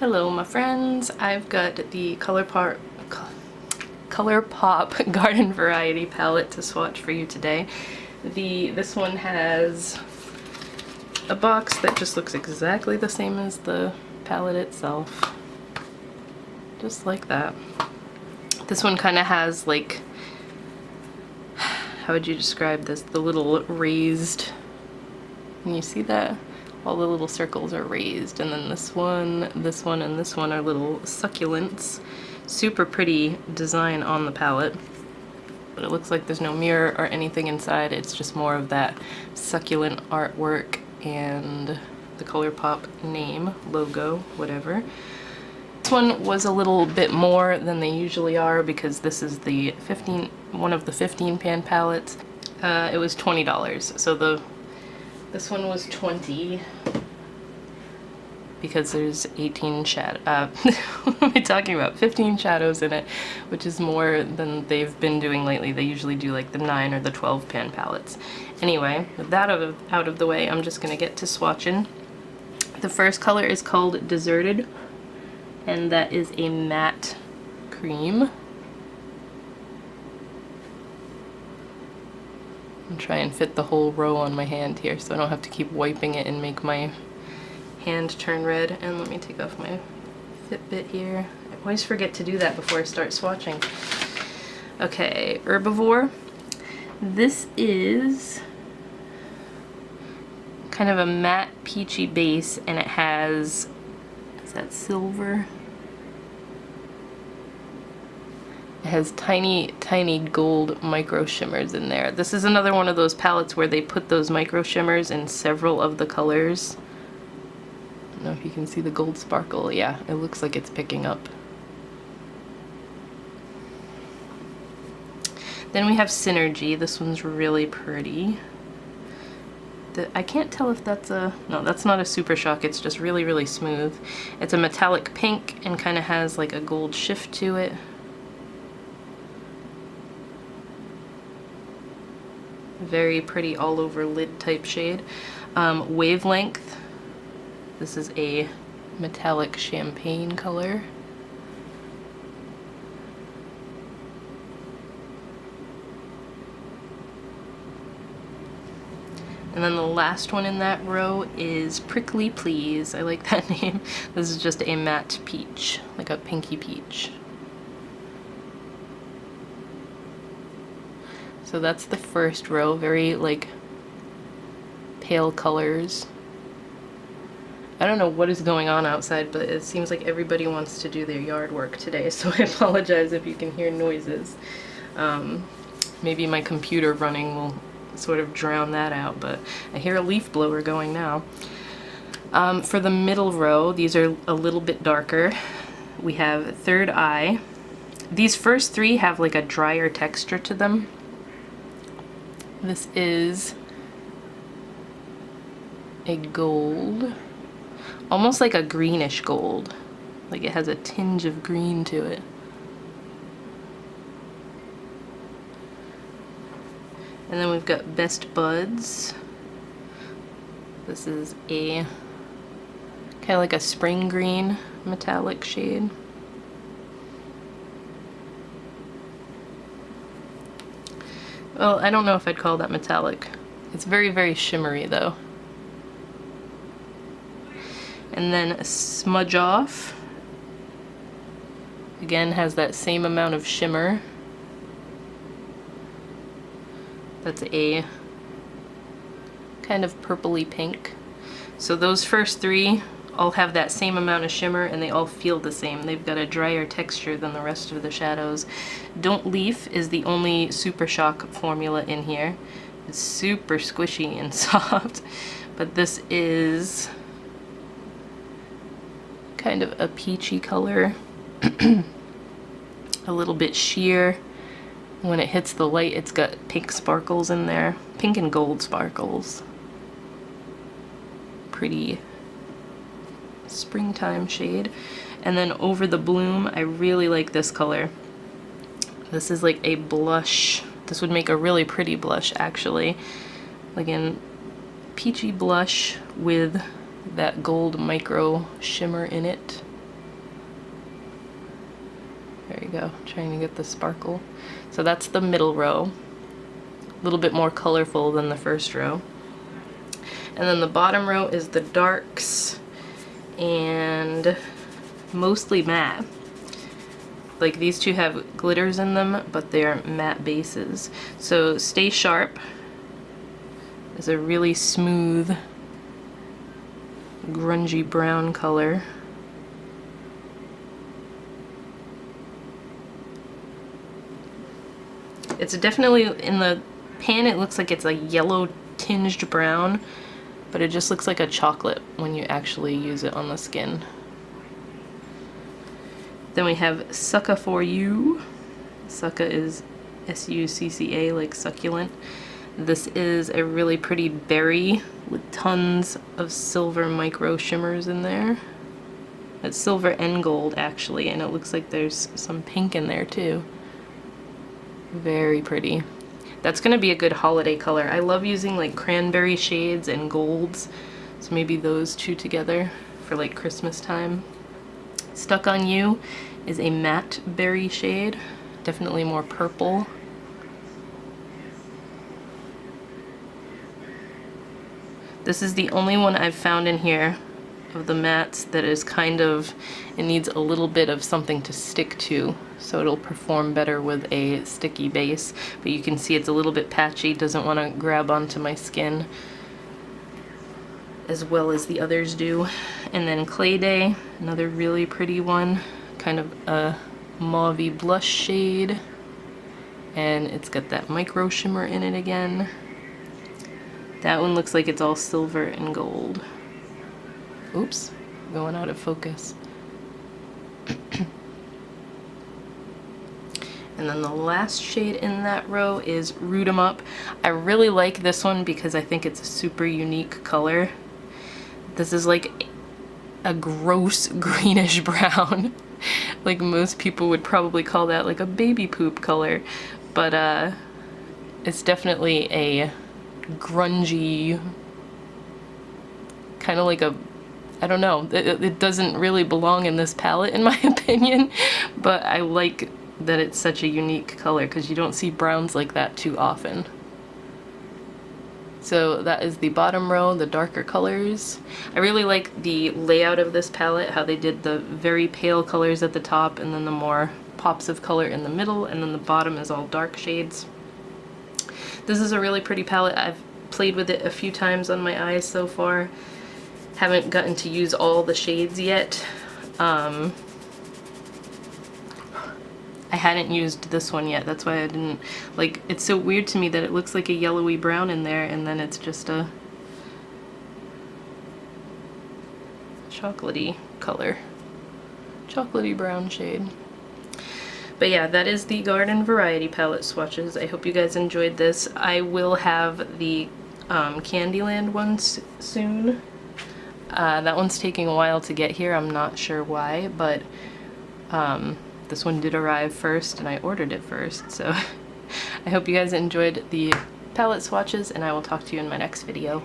Hello my friends, I've got the ColourPop Garden Variety palette to swatch for you today. This one has a box that just looks exactly the same as the palette itself. Just like that. This one kind of has like, how would you describe this? The little raised, can you see that? All the little circles are raised, and then this one, and this one are little succulents. Super pretty design on the palette, but it looks like there's no mirror or anything inside. It's just more of that succulent artwork and the ColourPop name, logo, whatever. This one was a little bit more than they usually are because this is the one of the 15 pan palettes. It was $20, so this one was $20 because there's 18 what am I talking about? 15 shadows in it, which is more than they've been doing lately. They usually do like the 9 or the 12 pan palettes. Anyway, with that out of the way, I'm just gonna get to swatching. The first color is called Deserted, and that is a matte cream. And try and fit the whole row on my hand here so I don't have to keep wiping it and make my hand turn red. And let me take off my Fitbit here. I always forget to do that before I start swatching. Okay, Herbivore. This is kind of a matte peachy base, and it has, is that silver? It has tiny, tiny gold micro shimmers in there. This is another one of those palettes where they put those micro shimmers in several of the colors. I don't know if you can see the gold sparkle. Yeah, it looks like it's picking up. Then we have Synergy. This one's really pretty. I can't tell if that's no, that's not a Super Shock. It's just really, really smooth. It's a metallic pink and kind of has like a gold shift to it. Very pretty all over lid type shade. Wavelength. This is a metallic champagne color. And then the last one in that row is Prickly Please. I like that name. This is just a matte peach, like a pinky peach. So that's the first row, very like pale colors. I don't know what is going on outside, but it seems like everybody wants to do their yard work today, so I apologize if you can hear noises. Maybe my computer running will sort of drown that out, but I hear a leaf blower going now. For the middle row, these are a little bit darker. We have Third Eye. These first three have like a drier texture to them. This is a gold, almost like a greenish gold. Like it has a tinge of green to it. And then we've got Best Buds. This is a kind of like a spring green metallic shade. Well, I don't know if I'd call that metallic. It's very, very shimmery though. And then Smudge Off. Again, has that same amount of shimmer. That's a kind of purpley pink. So those first three all have that same amount of shimmer and they all feel the same. They've got a drier texture than the rest of the shadows. Don't Leaf is the only Super Shock formula in here. It's super squishy and soft, but this is kind of a peachy color. A little bit sheer. When it hits the light, it's got pink sparkles in there. Pink and gold sparkles. Pretty springtime shade. And then Over the Bloom, I really like this color. This is like a blush. This would make a really pretty blush actually. Again, peachy blush with that gold micro shimmer in it. There you go, trying to get the sparkle. So that's the middle row. A little bit more colorful than the first row. And then the bottom row is the darks and mostly matte. Like these two have glitters in them, but they're matte bases. So Stay Sharp is a really smooth, grungy brown color. It's definitely, in the pan it looks like it's a yellow tinged brown, but it just looks like a chocolate when you actually use it on the skin. Then we have Succa For You. Succa is S-U-C-C-A, like succulent. This is a really pretty berry with tons of silver micro shimmers in there. It's silver and gold actually, and it looks like there's some pink in there too. Very pretty. That's gonna be a good holiday color. I love using like cranberry shades and golds, so maybe those two together for like Christmas time. Stuck On You is a matte berry shade, definitely more purple. This is the only one I've found in here of the mattes that is kind of, it needs a little bit of something to stick to, so it'll perform better with a sticky base. But you can see it's a little bit patchy, doesn't want to grab onto my skin as well as the others do. And then Clay Day, another really pretty one, kind of a mauvey blush shade, and it's got that micro shimmer in it again. That one looks like it's all silver and gold. Oops, going out of focus. And then the last shade in that row is Root 'em Up. I really like this one because I think it's a super unique color. This is like a gross greenish brown. Like most people would probably call that like a baby poop color, but it's definitely a grungy, kind of like a, I don't know, it doesn't really belong in this palette in my opinion, but I like that it's such a unique color because you don't see browns like that too often. So that is the bottom row, the darker colors. I really like the layout of this palette, how they did the very pale colors at the top and then the more pops of color in the middle, and then the bottom is all dark shades. This is a really pretty palette. I've played with it a few times on my eyes so far. Haven't gotten to use all the shades yet. I hadn't used this one yet, that's why I didn't, like, it's so weird to me that it looks like a yellowy brown in there and then it's just a chocolatey color. Chocolatey brown shade. But yeah, that is the Garden Variety palette swatches. I hope you guys enjoyed this. I will have the Candyland ones soon. That one's taking a while to get here, I'm not sure why, but this one did arrive first and I ordered it first, so I hope you guys enjoyed the palette swatches and I will talk to you in my next video.